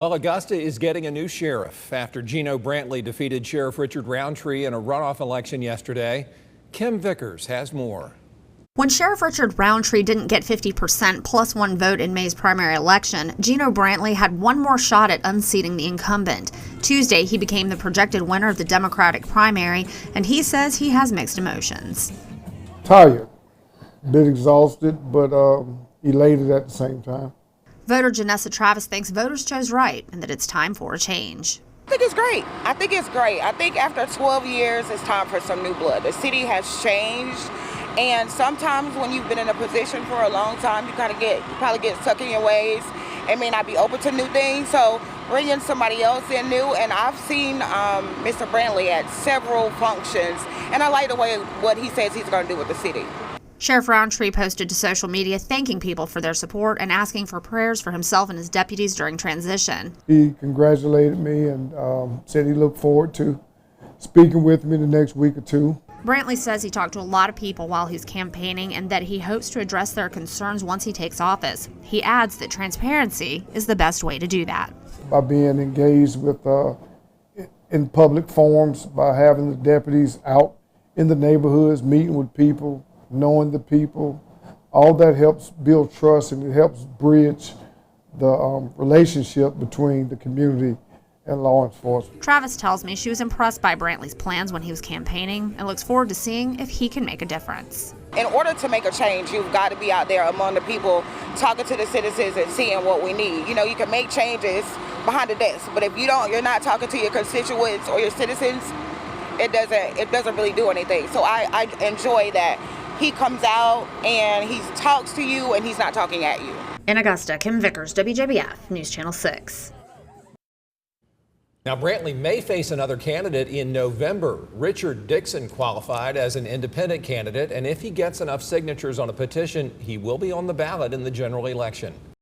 Well, Augusta is getting a new sheriff after Gino Brantley defeated Sheriff Richard Roundtree in a runoff election yesterday. Kim Vickers has more. When Sheriff Richard Roundtree didn't get 50% plus one vote in May's primary election, Gino Brantley had one more shot at unseating the incumbent. Tuesday, he became the projected winner of the Democratic primary, and he says he has mixed emotions. Tired, a bit exhausted, but elated at the same time. Voter Janessa Travis thinks voters chose right and that it's time for a change. I think it's great. I think after 12 years, it's time for some new blood. The city has changed, and sometimes when you've been in a position for a long time, you probably get stuck in your ways and may not be open to new things. So bringing somebody else in new, and I've seen Mr. Brantley at several functions, and I like the way what he says he's going to do with the city. Sheriff Roundtree posted to social media thanking people for their support and asking for prayers for himself and his deputies during transition. He congratulated me and said he looked forward to speaking with me the next week or two. Brantley says he talked to a lot of people while he was campaigning and that he hopes to address their concerns once he takes office. He adds that transparency is the best way to do that. By being engaged with in public forums, by having the deputies out in the neighborhoods, meeting with people, knowing the people, all that helps build trust and it helps bridge the relationship between the community and law enforcement. Travis tells me she was impressed by Brantley's plans when he was campaigning and looks forward to seeing if he can make a difference. In order to make a change, you've got to be out there among the people, talking to the citizens and seeing what we need. You know, you can make changes behind the desk, but if you're not talking to your constituents or your citizens, it doesn't really do anything. So I enjoy that. He comes out and he talks to you and he's not talking at you. In Augusta, Kim Vickers, WJBF, News Channel 6. Now, Brantley may face another candidate in November. Richard Dixon qualified as an independent candidate, and if he gets enough signatures on a petition, he will be on the ballot in the general election.